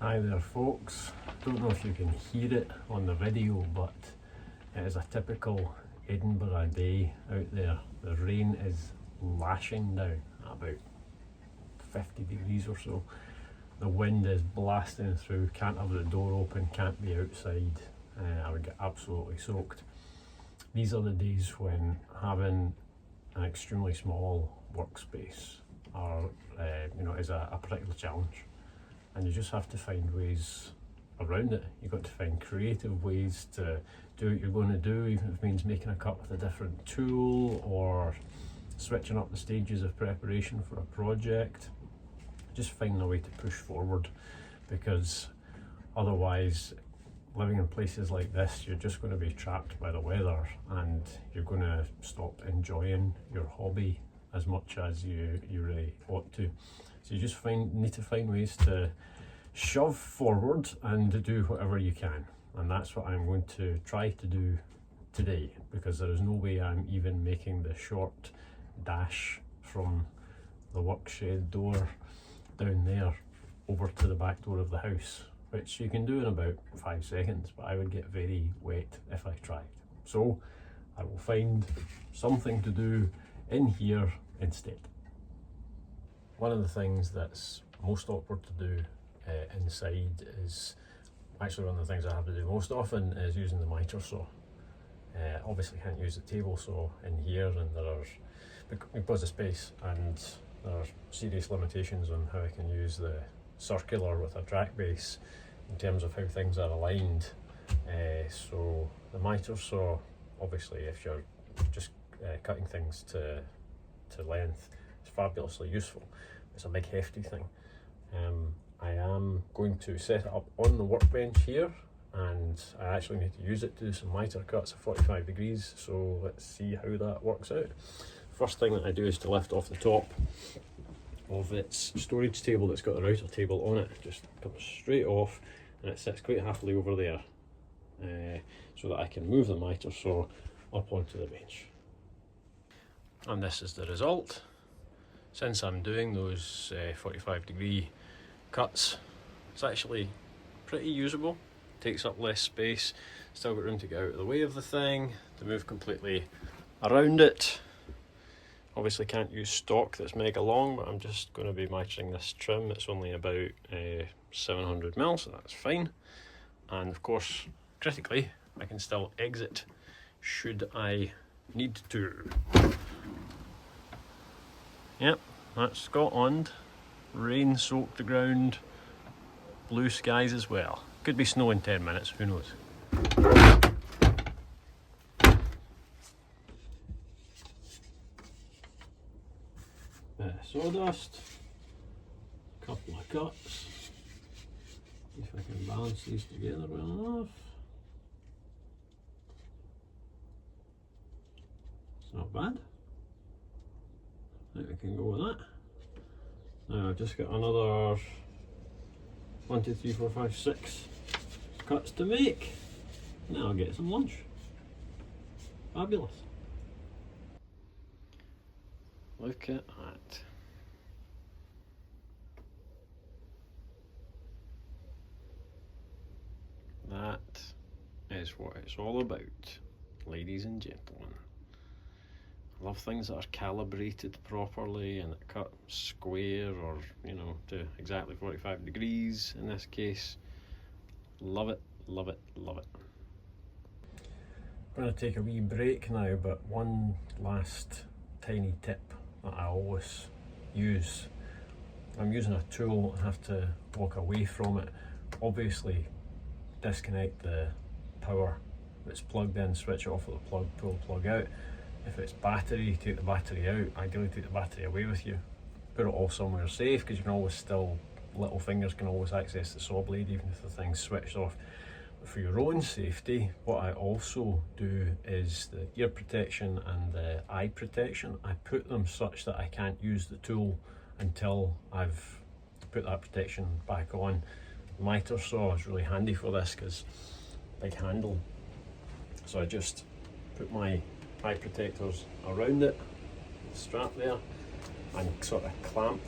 Hi there folks, don't know if you can hear it on the video, but it is a typical Edinburgh day out there. The rain is lashing down at about 50 degrees or so. The wind is blasting through, can't have the door open, can't be outside. I would get absolutely soaked. These are the days when having an extremely small workspace is a particular challenge. And you just have to find ways around it. You've got to find creative ways to do what you're going to do, even if it means making a cut with a different tool or switching up the stages of preparation for a project. Just find a way to push forward, because otherwise, living in places like this, you're just going to be trapped by the weather and you're going to stop enjoying your hobby as much as you really ought to. So you just need to find ways to shove forward and do whatever you can. And that's what I'm going to try to do today, because there is no way I'm even making the short dash from the workshed door down there over to the back door of the house, which you can do in about 5 seconds, but I would get very wet if I tried. So I will find something to do in here instead. One of the things that's most awkward to do inside is actually one of the things I have to do most often is using the miter saw. Obviously can't use the table saw in here, and because of space, and there are serious limitations on how I can use the circular with a track base in terms of how things are aligned. So the miter saw, obviously if you're just cutting things to length, it's fabulously useful. It's a big hefty thing. I am going to set it up on the workbench here, and I actually need to use it to do some miter cuts at 45 degrees, so let's see how that works out. First thing that I do is to lift off the top of its storage table that's got a router table on it. Just comes straight off, and it sits quite happily over there, so that I can move the miter saw up onto the bench. And this is the result. Since I'm doing those 45 degree cuts, it's actually pretty usable. Takes up less space, still got room to get out of the way of the thing, to move completely around it. Obviously can't use stock that's mega long, but I'm just going to be matching this trim. It's only about 700mm, so that's fine. And of course, critically, I can still exit should I need to. Yep, that's Scotland. Rain soaked the ground, blue skies as well. Could be snow in 10 minutes, who knows. Bit of sawdust, couple of cuts. If I can balance these together well enough. It's not bad. I think we can go with that. Now I've just got another 1, 2, 3, 4, 5, 6 cuts to make. Now I'll get some lunch. Fabulous. Look at that. That is what it's all about, ladies and gentlemen. I love things that are calibrated properly and that cut square, or to exactly 45 degrees in this case. Love it, love it, love it. I'm going to take a wee break now, but one last tiny tip that I always use. I'm using a tool and have to walk away from it. Obviously disconnect the power that's plugged in, switch it off with the plug, pull the plug out. If it's battery, take the battery out. Ideally take the battery away with you. Put it all somewhere safe, because you can always little fingers can always access the saw blade even if the thing's switched off. But for your own safety, what I also do is the ear protection and the eye protection. I put them such that I can't use the tool until I've put that protection back on. The miter saw is really handy for this because big handle. So I just put my eye protectors around it, the strap there, and sort of clamp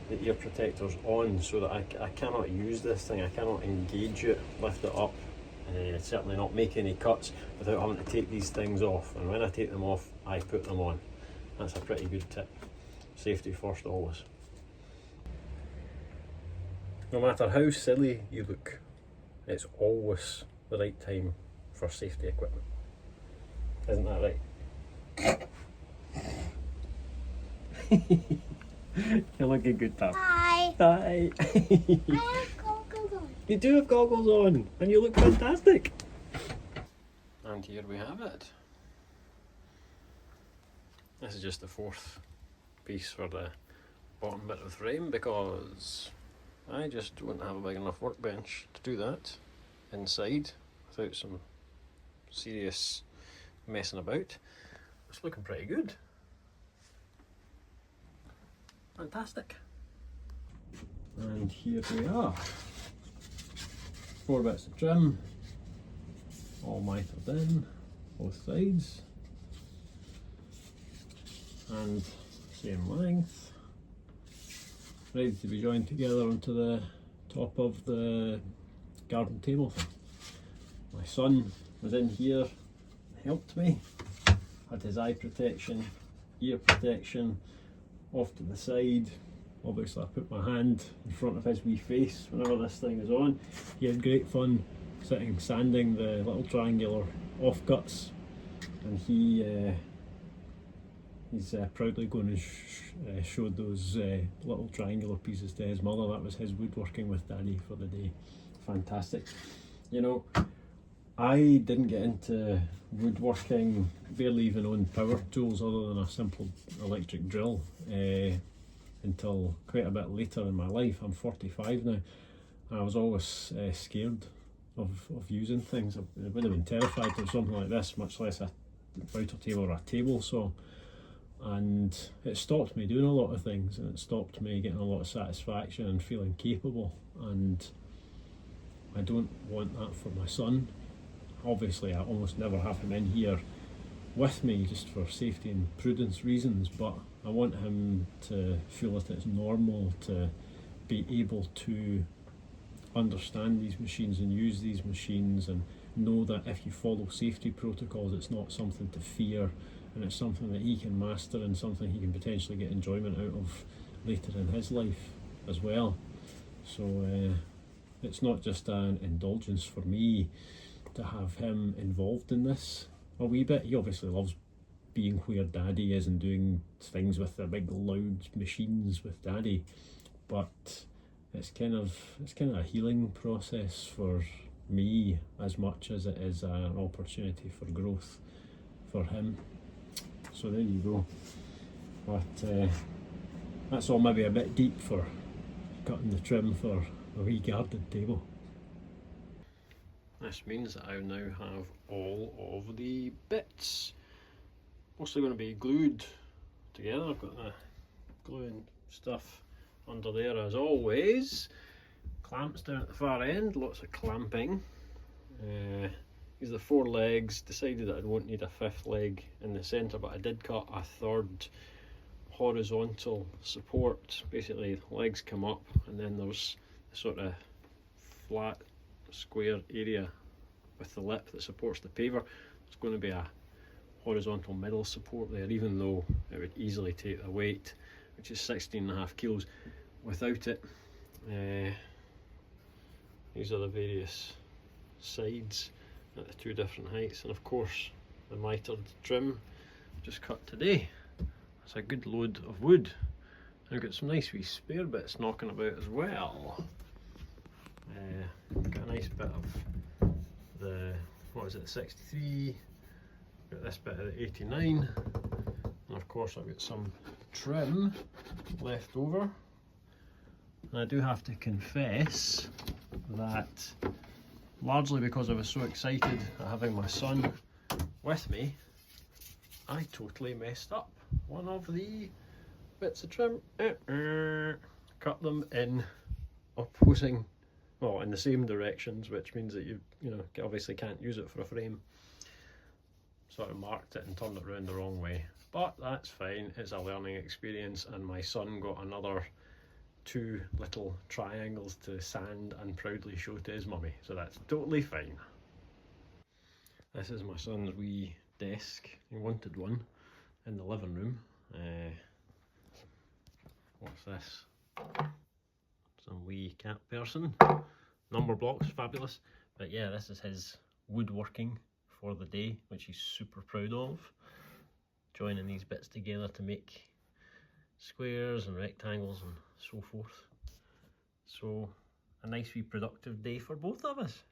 the ear protectors on so that I cannot use this thing, I cannot engage it, lift it up, certainly not make any cuts without having to take these things off. And when I take them off, I put them on. That's a pretty good tip. Safety first always. No matter how silly you look, it's always the right time for safety equipment. Isn't that right? You're looking good, Tam. Hi. Hi. I have goggles on. You do have goggles on, and you look fantastic. And here we have it. This is just the fourth piece for the bottom bit of the frame because I just don't have a big enough workbench to do that inside without some serious messing about. It's looking pretty good. Fantastic. And here we are. 4 bits of trim, all mitered in, both sides, and same length, ready to be joined together onto the top of the garden table thing. My son was in here, helped me, had his eye protection, ear protection, off to the side. Obviously I put my hand in front of his wee face whenever this thing is on. He had great fun sitting sanding the little triangular offcuts, and he's proudly going to show those little triangular pieces to his mother. That was his woodworking with Daddy for the day. Fantastic. You know, I didn't get into woodworking, barely even owned power tools other than a simple electric drill until quite a bit later in my life. I'm 45 now. I was always scared of using things. I would have been terrified of something like this, much less a router table or a table saw. And it stopped me doing a lot of things, and it stopped me getting a lot of satisfaction and feeling capable. And I don't want that for my son. Obviously I almost never have him in here with me just for safety and prudence reasons, but I want him to feel that it's normal to be able to understand these machines and use these machines, and know that if you follow safety protocols, it's not something to fear, and it's something that he can master and something he can potentially get enjoyment out of later in his life as well. So it's not just an indulgence for me to have him involved in this a wee bit. He obviously loves being where Daddy is and doing things with the big loud machines with Daddy, but it's kind of a healing process for me as much as it is an opportunity for growth for him. So there you go. But that's all maybe a bit deep for cutting the trim for a wee garden table. This means that I now have all of the bits. Mostly going to be glued together. I've got the gluing stuff under there as always. Clamps down at the far end, lots of clamping. These are the 4 legs. Decided that I won't need a 5th leg in the centre, but I did cut a 3rd horizontal support. Basically the legs come up and then there's a sort of flat square area with the lip that supports the paver. There's going to be a horizontal middle support there, even though it would easily take the weight, which is 16.5 kilos, without it. These are the various sides at the 2 different heights, and of course the mitered trim just cut today. That's a good load of wood. I've got some nice wee spare bits knocking about as well. Got a nice bit of the, what is it, 63, got this bit of the 89, and of course I've got some trim left over. And I do have to confess that, largely because I was so excited at having my son with me, I totally messed up one of the bits of trim. Cut them in opposing, well, in the same directions, which means that you obviously can't use it for a frame. Sort of marked it and turned it around the wrong way, but that's fine. It's a learning experience, and my son got another two little triangles to sand and proudly show to his mummy, so that's totally fine. This is my son's wee desk. He wanted one in the living room. What's this? Some wee cat person. Number blocks, fabulous. But yeah, this is his woodworking for the day, which he's super proud of. Joining these bits together to make squares and rectangles and so forth. So a nice wee productive day for both of us.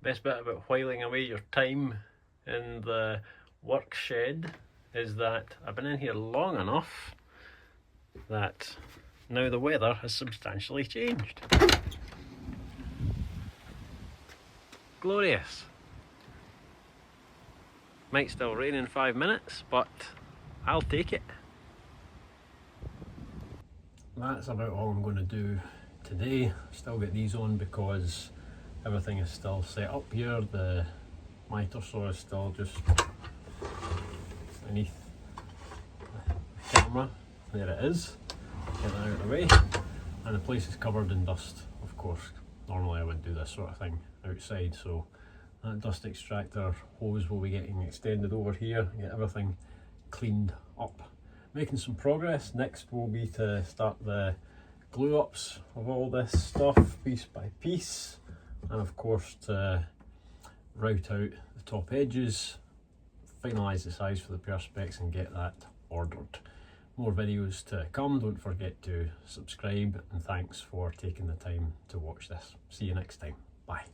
Best bit about whiling away your time in the work shed is that I've been in here long enough that now the weather has substantially changed. Glorious. Might still rain in 5 minutes, but I'll take it. That's about all I'm going to do today. Still get these on because everything is still set up here. The miter saw is still just beneath the camera. There it is. Get that out of the way. And the place is covered in dust, of course. Normally I would do this sort of thing outside, so that dust extractor hose will be getting extended over here, get everything cleaned up. Making some progress. Next will be to start the glue ups of all this stuff piece by piece, and of course to route out the top edges, finalise the size for the perspex and get that ordered. More videos to come. Don't forget to subscribe, and thanks for taking the time to watch this. See you next time. Bye.